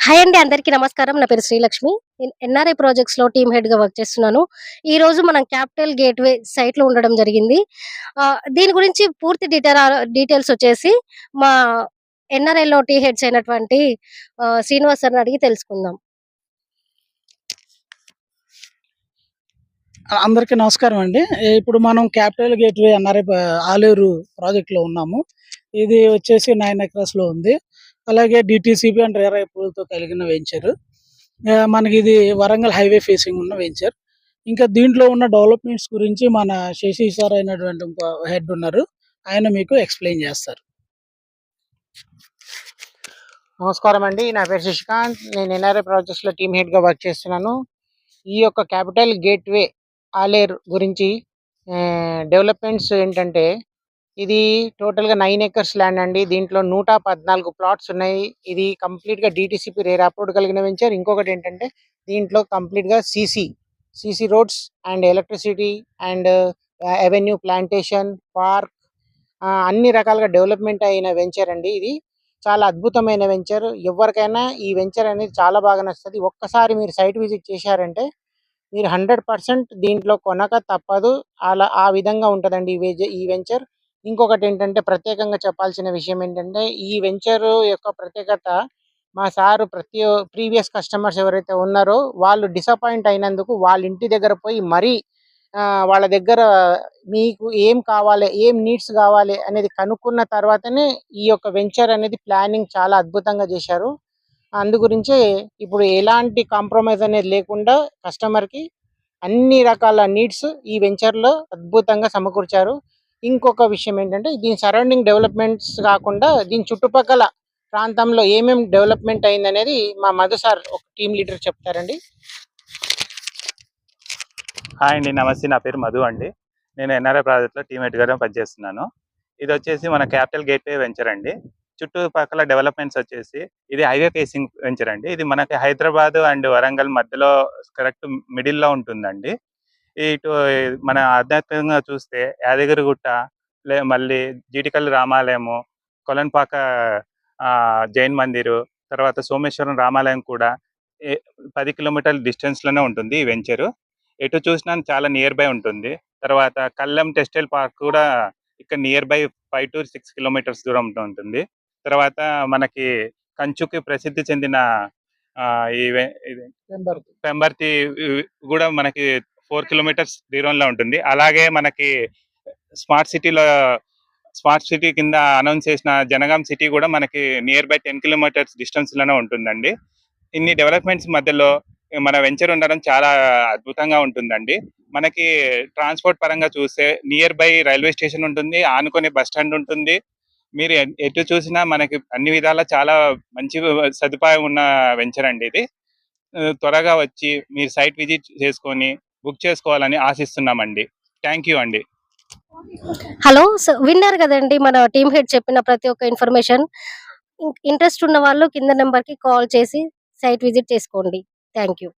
Hi అండి. అందరికీ నమస్కారం. నా పేరు శ్రీలక్ష్మి. నేను ఎన్ఆర్ఐ ప్రాజెక్ట్స్‌లో టీమ్ హెడ్‌గా వర్క్ చేస్తున్నాను. ఈరోజు మనం క్యాపిటల్ గేట్‌వే సైట్‌లో ఉండడం జరిగింది. దీని గురించి పూర్తి డీటెయిల్స్ వచ్చేసి మా ఎన్ఆర్ఐలో హెడ్స్ అయినటువంటి శ్రీనివాస్ సార్‌ని అడిగి తెలుసుకుందాం. అందరికీ నమస్కారం అండి. ఇప్పుడు మనం క్యాపిటల్ గేట్‌వే ఎన్ఆర్ఐ ఆలేరు ప్రాజెక్ట్‌లో ఉన్నాము. ఇది వచ్చేసి 9 ఎకరాస్‌లో ఉంది. అలాగే డీటీసీపీ అండ్ రేరా అప్రూవల్‌తో కలిగిన వెంచర్. మనకిది వరంగల్ హైవే ఫేసింగ్ ఉన్న వెంచర్. ఇంకా దీంట్లో ఉన్న డెవలప్‌మెంట్స్ గురించి మన శశి సార్ అయినటువంటి ఇంకో హెడ్ ఉన్నారు. ఆయన మీకు ఎక్స్‌ప్లెయిన్ చేస్తారు. నమస్కారం అండి. నా పేరు శశికాంత్. నేను ఎన్ఆర్ఐ ప్రాజెక్ట్స్‌లో టీమ్ హెడ్‌గా వర్క్ చేస్తున్నాను. ఈ యొక్క క్యాపిటల్ గేట్‌వే ఆలేరు గురించి డెవలప్మెంట్స్ ఏంటంటే, ఇది టోటల్‌గా 9 ఎకర్స్ ల్యాండ్ అండి. దీంట్లో 114 ప్లాట్స్ ఉన్నాయి. ఇది కంప్లీట్‌గా డీటీసీపీ రేరా అప్రూవ్డ్ కలిగిన వెంచర్. ఇంకొకటి ఏంటంటే, దీంట్లో కంప్లీట్‌గా CC roads and electricity and avenue plantation, park అన్ని రకాలుగా డెవలప్మెంట్ అయిన వెంచర్ అండి ఇది. చాలా అద్భుతమైన వెంచర్. ఎవరికైనా ఈ వెంచర్ అనేది చాలా బాగా నచ్చుతుంది. ఒక్కసారి మీరు సైట్ విజిట్ చేశారంటే మీరు 100% దీంట్లో కొనక తప్పదు. అలా ఆ విధంగా ఉంటుందండి ఈ వెంచర్. ఇంకొకటి ఏంటంటే, ప్రత్యేకంగా చెప్పాల్సిన విషయం ఏంటంటే, ఈ వెంచర్ యొక్క ప్రత్యేకత మా సారు ప్రీవియస్ కస్టమర్స్ ఎవరైతే ఉన్నారో వాళ్ళు డిసప్పాయింట్ అయినందుకు వాళ్ళ ఇంటి దగ్గర పోయి మరీ వాళ్ళ దగ్గర మీకు ఏం కావాలి, ఏం నీడ్స్ కావాలి అనేది కనుక్కున్న తర్వాతనే ఈ యొక్క వెంచర్ అనేది ప్లానింగ్ చాలా అద్భుతంగా చేశారు. అందు గురించే ఇప్పుడు ఎలాంటి కాంప్రమైజ్ అనేది లేకుండా కస్టమర్‌కి అన్ని రకాల నీడ్స్ ఈ వెంచర్‌లో అద్భుతంగా సమకూర్చారు. ఇంకొక విషయం ఏంటంటే, దీని సరౌండింగ్ డెవలప్మెంట్స్ కాకుండా దీని చుట్టుపక్కల ప్రాంతంలో ఏమేం డెవలప్మెంట్ అయిందనేది మా మధు సార్ ఒక టీమ్ లీడర్ చెప్తారండి. హాయ్ అండి, నమస్తే. నా పేరు మధు అండి. నేను ఎన్ఆర్ఐ ప్రాజెక్ట్లో టీమ్ హెడ్గా పనిచేస్తున్నాను. ఇది వచ్చేసి మన క్యాపిటల్ గేట్వే వెంచర్ అండి. చుట్టుపక్కల డెవలప్మెంట్స్ వచ్చేసి ఇది హైవే ఫేసింగ్ వెంచర్ అండి. ఇది మనకి హైదరాబాద్ అండ్ వరంగల్ మధ్యలో కరెక్ట్ మిడిల్లో ఉంటుందండి. ఇటు మన ఆధ్యాత్మికంగా చూస్తే యాదగిరిగుట్ట, మళ్ళీ జీటికల్లి రామాలయము, కొలన్పాక జైన్ మందిరు, తర్వాత సోమేశ్వరం రామాలయం కూడా 10 కిలోమీటర్ల డిస్టెన్స్లోనే ఉంటుంది ఈ వెంచరు. ఎటు చూసినా చాలా నియర్ బై ఉంటుంది. తర్వాత కల్లెం టెక్స్టైల్ పార్క్ కూడా ఇక్కడ నియర్ బై 5 to 6 కిలోమీటర్స్ దూరంలో ఉంటుంది. తర్వాత మనకి కంచుకి ప్రసిద్ధి చెందిన పెంబర్తి కూడా మనకి 4 కిలోమీటర్స్ దూరంలో ఉంటుంది. అలాగే మనకి స్మార్ట్ సిటీ కింద అనౌన్స్ చేసిన జనగాం సిటీ కూడా మనకి నియర్ బై 10 కిలోమీటర్స్ డిస్టెన్స్లోనే ఉంటుందండి. ఇన్ని డెవలప్మెంట్స్ మధ్యలో మన వెంచర్ ఉండడం చాలా అద్భుతంగా ఉంటుందండి. మనకి ట్రాన్స్పోర్ట్ పరంగా చూస్తే నియర్ బై రైల్వే స్టేషన్ ఉంటుంది, ఆనుకునే బస్ స్టాండ్ ఉంటుంది. మీరు ఎటు చూసినా మనకి అన్ని విధాలా చాలా మంచి సదుపాయం ఉన్న వెంచర్ అండి ఇది. త్వరగా వచ్చి మీరు సైట్ విజిట్ చేసుకొని బుక్ చేసుకోవాలని ఆశిస్తున్నామండి. థ్యాంక్ యూ అండి. హలో. విన్నారు కదండి మన టీమ్ హెడ్ చెప్పిన ప్రతి ఒక్క ఇన్ఫర్మేషన్. ఇంట్రెస్ట్ ఉన్న వాళ్ళు కింద నెంబర్‌కి కాల్ చేసి సైట్ విజిట్ చేసుకోండి. Thank you.